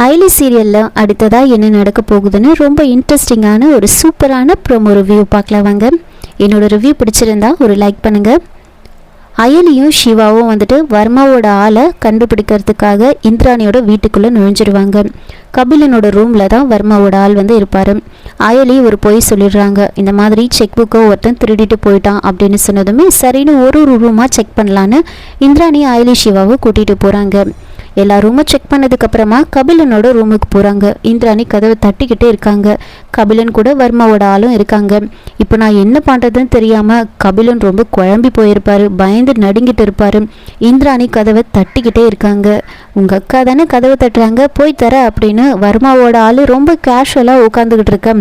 ஐலி சீரியலில் அடுத்ததாக என்ன நடக்க போகுதுன்னு ரொம்ப இன்ட்ரெஸ்டிங்கான ஒரு சூப்பரான ப்ரோமோ ரிவ்யூ பார்க்கலாம் வாங்க. என்னோட ரிவ்யூ பிடிச்சிருந்தா ஒரு லைக் பண்ணுங்கள். அயலியும் சிவாவும் வந்துட்டு வர்மாவோட ஆளை கண்டுபிடிக்கிறதுக்காக இந்திராணியோட வீட்டுக்குள்ளே நுழைஞ்சிருவாங்க. கபிலனோட ரூமில் தான் வர்மாவோட ஆள் வந்து இருப்பார். அயலி ஒரு பொய் சொல்லிடுறாங்க, இந்த மாதிரி செக் புக்கை ஒருத்தன் திருடிட்டு போயிட்டான் அப்படின்னு சொன்னதுமே சரின்னு ஒரு ரூமாக செக் பண்ணலான்னு இந்திராணி அயலி சிவாவை கூட்டிகிட்டு போகிறாங்க. எல்லா ரூமும் செக் பண்ணதுக்கப்புறமா கபிலனோட ரூமுக்கு போகிறாங்க. இந்திராணி கதவை தட்டிக்கிட்டே இருக்காங்க. கபிலன் கூட வர்மாவோட ஆளும் இருக்காங்க. இப்போ நான் என்ன பண்ணுறதுன்னு தெரியாமல் கபிலன் ரொம்ப குழம்பி போயிருப்பார், பயந்து நடுங்கிட்டு இருப்பார். இந்திராணி கதவை தட்டிக்கிட்டே இருக்காங்க. உங்கள் அக்கா தானே கதவை தட்டுறாங்க, போய் தர அப்படின்னு வர்மாவோட ஆள் ரொம்ப கேஷுவலாக உட்காந்துக்கிட்டு இருக்க.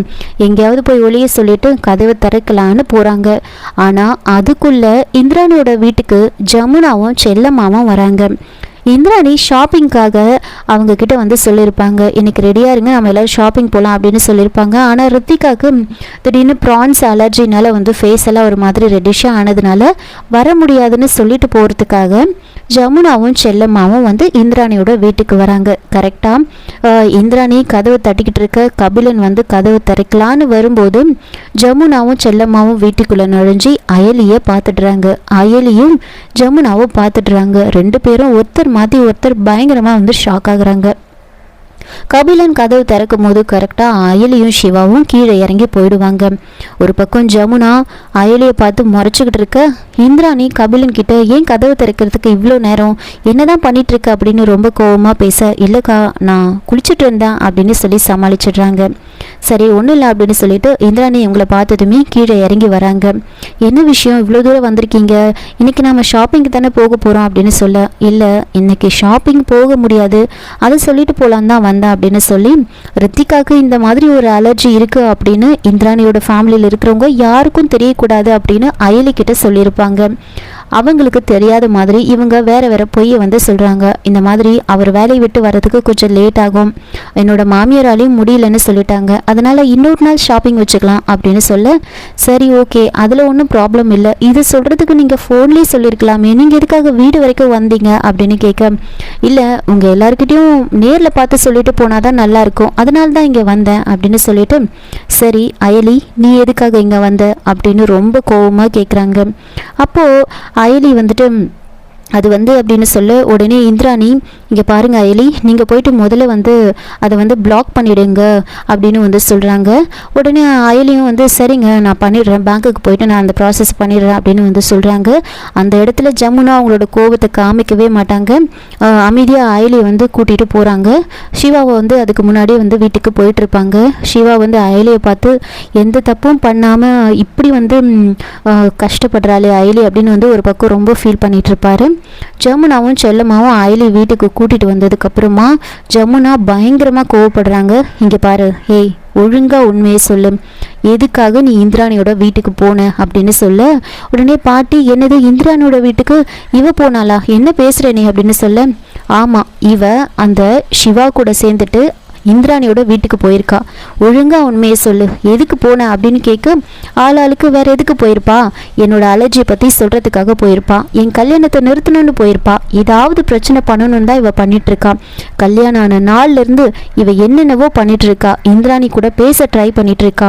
எங்கேயாவது போய் ஒளிய சொல்லிட்டு கதவை திறக்கலான்னு போகிறாங்க. ஆனால் அதுக்குள்ளே இந்திராணியோட வீட்டுக்கு ஜமுனாவும் செல்லம்மாவும் வராங்க. இந்திராணி ஷாப்பிங்காக அவங்க கிட்ட வந்து சொல்லியிருப்பாங்க, இன்னைக்கு ரெடியாக இருங்க, நம்ம எல்லோரும் ஷாப்பிங் போகலாம் அப்படின்னு சொல்லியிருப்பாங்க. ஆனால் ரித்திகாவுக்கு திடீர்னு ப்ரான்ஸ் அலர்ஜினால வந்து ஃபேஸ் எல்லாம் ஒரு மாதிரி ரெட்டிஷாக ஆனதுனால வர முடியாதுன்னு சொல்லிட்டு போகிறதுக்காக ஜமுனாவும் செல்லம்மாவும் வந்து இந்திராணியோட வீட்டுக்கு வராங்க. கரெக்டாக இந்திராணி கதவை தட்டிக்கிட்டு இருக்க கபிலன் வந்து கதவை திறக்கலான்னு வரும்போது ஜமுனாவும் செல்லம்மாவும் வீட்டுக்குள்ளே நுழைஞ்சி அயலியை பார்த்துடுறாங்க. அயலியும் ஜமுனாவும் பார்த்துடுறாங்க. ரெண்டு பேரும் ஒருத்தர் மாற்றி ஒருத்தர் பயங்கரமாக வந்து ஷாக் ஆகுறாங்க. கபிலன் கதவு திறக்கும் போது கரெக்டாக அயலியும் சிவாவும் கீழே இறங்கி போயிடுவாங்க. ஒரு பக்கம் ஜமுனா அயலியை பார்த்து முறைச்சிக்கிட்டு இருக்க இந்திராணி கபிலன் கிட்ட ஏன் கதவு திறக்கிறதுக்கு இவ்வளோ நேரம், என்னதான் பண்ணிட்டு இருக்க அப்படின்னு ரொம்ப கோபமாக பேச, இல்லைக்கா நான் குளிச்சுட்டு இருந்தேன் அப்படின்னு சொல்லி சமாளிச்சிடுறாங்க. சரி ஒன்றும் இல்லை அப்படின்னு சொல்லிட்டு இந்திராணி இவங்களை பார்த்ததுமே கீழே இறங்கி வராங்க. என்ன விஷயம், இவ்வளோ தூரம் வந்திருக்கீங்க, இன்னைக்கு நம்ம ஷாப்பிங்க்கு தானே போக போகிறோம் அப்படின்னு சொல்ல, இல்லை இன்னைக்கு ஷாப்பிங் போக முடியாது, அதை சொல்லிட்டு போகலான் தான் வந்தேன் அப்படின்னு சொல்லி, ரித்திகாவுக்கு இந்த மாதிரி ஒரு அலர்ஜி இருக்குது அப்படின்னு இந்திராணியோட ஃபேமிலியில் இருக்கிறவங்க யாருக்கும் தெரியக்கூடாது அப்படின்னு அயலி கிட்ட சொல்லியிருப்பாங்க. அவங்களுக்கு தெரியாத மாதிரி இவங்க வேற வேற பொய்யை வந்து சொல்கிறாங்க. இந்த மாதிரி அவர் வேலையை விட்டு வர்றதுக்கு கொஞ்சம் லேட் ஆகும், என்னோட மாமியாராலையும் முடியலன்னு சொல்லிட்டாங்க, அதனால் இன்னொரு நாள் ஷாப்பிங் வச்சுக்கலாம் அப்படின்னு சொல்ல, சரி ஓகே அதில் ஒன்றும் ப்ராப்ளம் இல்லை, இது சொல்கிறதுக்கு நீங்கள் ஃபோன்லேயே சொல்லியிருக்கலாமே, நீங்கள் எதுக்காக வீடு வரைக்கும் வந்தீங்க அப்படின்னு கேட்க, இல்லை உங்கள் எல்லாருக்கிட்டையும் நேரில் பார்த்து சொல்லிட்டு போனால் தான் நல்லாயிருக்கும், அதனால தான் இங்கே வந்தேன் அப்படின்னு சொல்லிட்டு, சரி அயலி நீ எதுக்காக இங்கே வந்த அப்படின்னு ரொம்ப கோபமாக கேட்குறாங்க. அப்போது அயலி வந்துட்டு அது வந்து அப்படின்னு சொல்ல உடனே இந்திராணி, இங்கே பாருங்கள் அயலி, நீங்கள் போயிட்டு முதல்ல வந்து அதை வந்து பிளாக் பண்ணிவிடுங்க அப்படின்னு வந்து சொல்கிறாங்க. உடனே அயலியும் வந்து சரிங்க நான் பண்ணிடுறேன், பேங்க்குக்கு போயிட்டு நான் அந்த ப்ராசஸ் பண்ணிடுறேன் அப்படின்னு வந்து சொல்கிறாங்க. அந்த இடத்துல ஜமுனா அவங்களோட கோபத்தை காமிக்கவே மாட்டாங்க. அமைதியாக அயலியை வந்து கூட்டிகிட்டு போகிறாங்க. சிவாவை வந்து அதுக்கு முன்னாடியே வந்து வீட்டுக்கு போயிட்டுருப்பாங்க. சிவா வந்து அயலியை பார்த்து எந்த தப்பும் பண்ணாமல் இப்படி வந்து கஷ்டப்படுறாளே அயலி அப்படின்னு வந்து ஒரு பக்கம் ரொம்ப ஃபீல் பண்ணிகிட்டு இருப்பாரு. ஜமுனாவும் செல்லம்மாவும் அயலி வீட்டுக்கு கூட்டிட்டு வந்ததுக்கப்புறமா ஜமுனா பயங்கரமாக கோவப்படுறாங்க. இங்கே பாரு, ஏய் ஒழுங்கா உண்மையை சொல்லு, எதுக்காக நீ இந்திராணியோட வீட்டுக்கு போன அப்படின்னு சொல்ல, உடனே பாட்டி என்னது இந்திராணியோட வீட்டுக்கு இவ போனாளா, என்ன பேசுற நீ அப்படின்னு சொல்ல, ஆமாம் இவ அந்த சிவா கூட சேர்ந்துட்டு இந்திராணியோட வீட்டுக்கு போயிருக்கா, ஒழுங்கா உண்மையை சொல்லு எதுக்கு போன அப்படின்னு கேட்க, ஆளாளுக்கு வேற எதுக்கு போயிருப்பா, என்னோட அலர்ஜியை பற்றி சொல்கிறதுக்காக போயிருப்பா, என் கல்யாணத்தை நிறுத்தணும்னு போயிருப்பா, ஏதாவது பிரச்சனை பண்ணணும்னு தான் இவ பண்ணிட்டு இருக்கா, கல்யாணம் ஆன நாள்லேருந்து இவ என்னென்னவோ பண்ணிட்டு இருக்கா, இந்திராணி கூட பேச ட்ரை பண்ணிட்டு இருக்கா,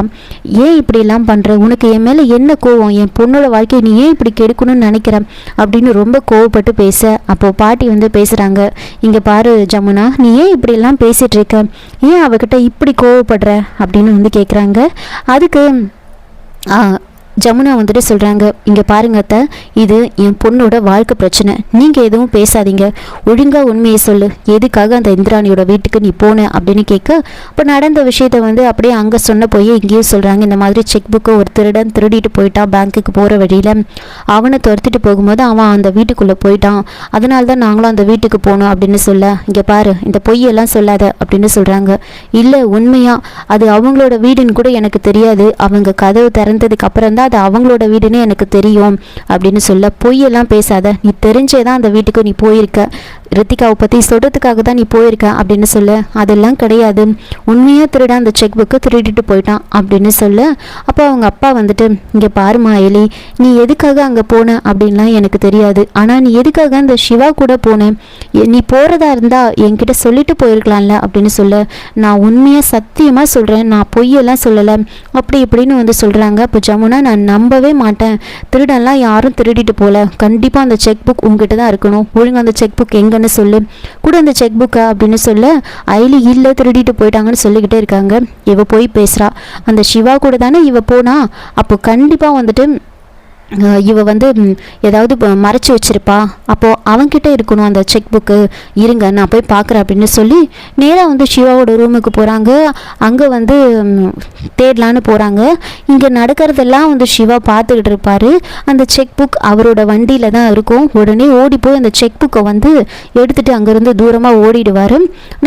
ஏன் இப்படிலாம் பண்ணுற, உனக்கு என் மேலே என்ன கோவம், என் பொண்ணோட வாழ்க்கையை நீ ஏன் இப்படி கெடுக்கணும்னு நினைக்கிற அப்படின்னு ரொம்ப கோவப்பட்டு பேச, அப்போ பாட்டி வந்து பேசுகிறாங்க, இங்கே பாரு ஜமுனா நீ ஏன் இப்படிலாம் பேசிகிட்டு இருக்க, ஏன் அவகிட்ட இப்படி கோவப்படுற அப்படின்னு வந்து கேட்குறாங்க. அதுக்கு ஜமுனா வந்துட்டு சொல்கிறாங்க, இங்கே பாருங்க அத்தை, இது என் பொண்ணோட வாழ்க்கை பிரச்சனை, நீங்கள் எதுவும் பேசாதீங்க, ஒழுங்காக உண்மையை சொல்லு, எதுக்காக அந்த இந்திராணியோட வீட்டுக்கு நீ போன அப்படின்னு கேட்க, இப்போ நடந்த விஷயத்த வந்து அப்படியே அங்கே சொன்ன போய் இங்கேயும் சொல்கிறாங்க, இந்த மாதிரி செக் புக்கை ஒரு திருடன் திருடிட்டு போயிட்டான், பேங்க்குக்கு போகிற வழியில் அவனை துரத்திட்டு போகும்போது அவன் அந்த வீட்டுக்குள்ளே போயிட்டான், அதனால தான் நாங்களும் அந்த வீட்டுக்கு போனோம் அப்படின்னு சொல்ல, இங்கே பாரு இந்த பொய்யெல்லாம் சொல்லாத அப்படின்னு சொல்கிறாங்க. இல்லை உண்மையாக அது அவங்களோட வீடுன்னு கூட எனக்கு தெரியாது, அவங்க கதவு திறந்ததுக்கு அப்புறம் தான் அது அவங்களோட வீடுன்னு எனக்கு தெரியும் அப்படின்னு சொல்ல, பொய்யெல்லாம் பேசாத, நீ தெரிஞ்சே தான் அந்த வீட்டுக்கு நீ போயிருக்க, ரித்திகாவை பற்றி சொல்கிறதுக்காக தான் நீ போயிருக்க அப்படின்னு சொல்ல, அதெல்லாம் கிடையாது, உண்மையாக திருட அந்த செக் புக்கு திருடிட்டு போயிட்டான் அப்படின்னு சொல்ல, அப்போ அவங்க அப்பா வந்துட்டு, இங்கே பாருமா அயலி, நீ எதுக்காக அங்கே போன அப்படின்லாம் எனக்கு தெரியாது, ஆனால் நீ எதுக்காக அந்த சிவா கூட போன, நீ போகிறதா இருந்தால் என்கிட்ட சொல்லிட்டு போயிருக்கலாம்ல அப்படின்னு சொல்ல, நான் உண்மையாக சத்தியமாக சொல்கிறேன், நான் பொய்யெல்லாம் சொல்லலை அப்படி இப்படின்னு வந்து சொல்கிறாங்க. அப்போ ஜமுனா, நான் நம்பவே மாட்டேன், திருடன்லாம் யாரும் திருடிட்டு போகல, கண்டிப்பாக அந்த செக் புக் உங்ககிட்ட தான் இருக்கணும், ஒழுங்கு அந்த செக் புக் எங்கன்னு சொல்லு, கூட அந்த செக் புக்கா அப்படின்னு சொல்ல, அயலி இல்லை திருடிட்டு போயிட்டாங்கன்னு சொல்லிக்கிட்டே இருக்காங்க. இவ போய் பேசுகிறா, அந்த சிவா கூட தானே இவ போனா, அப்போ கண்டிப்பாக வந்துட்டு இவ வந்து ஏதாவது மறைச்சி வச்சிருப்பா, அப்போது அவன்கிட்ட இருக்கணும் அந்த செக் புக்கு, இருங்க நான் போய் பார்க்குறேன் அப்படின்னு சொல்லி நேராக வந்து சிவாவோட ரூமுக்கு போகிறாங்க. அங்கே வந்து தேடலான்னு போகிறாங்க. இங்கே நடக்கிறதெல்லாம் வந்து சிவா பார்த்துக்கிட்டு இருப்பார். அந்த செக் புக் அவரோட வண்டியில் தான் இருக்கும். உடனே ஓடி போய் அந்த செக் புக்கை வந்து எடுத்துகிட்டு அங்கேருந்து தூரமாக ஓடிடுவார்.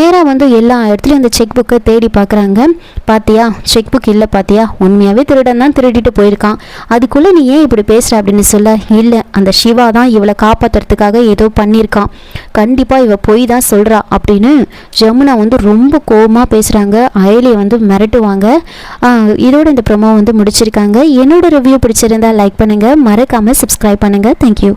நேராக வந்து எல்லா இடத்துலையும் அந்த செக் புக்கை தேடி பார்க்குறாங்க. பாத்தியா, செக் புக் இல்லை பாத்தியா, உண்மையாகவே திருடன் தான் திருடிட்டு போயிருக்கான், அதுக்குள்ளே நீ ஏன் இப்படி பேசுகிற அப்படின்னு சொல்ல, இல்லை அந்த சிவா தான் இவளை காப்பாற்றுறதுக்காக ஏதோ பண்ணியிருக்கான், கண்டிப்பாக இவ போய் தான் சொல்கிறா அப்படின்னு ஜமுனா வந்து ரொம்ப கோபமாக பேசுகிறாங்க. அயலியை வந்து மிரட்டுவாங்க. இதோட இந்த ப்ரோமோ வந்து முடிச்சிருக்காங்க. என்னோட ரிவ்யூ பிடிச்சிருந்தா லைக் பண்ணுங்கள், மறக்காமல் சப்ஸ்கிரைப் பண்ணுங்கள். தேங்க்யூ.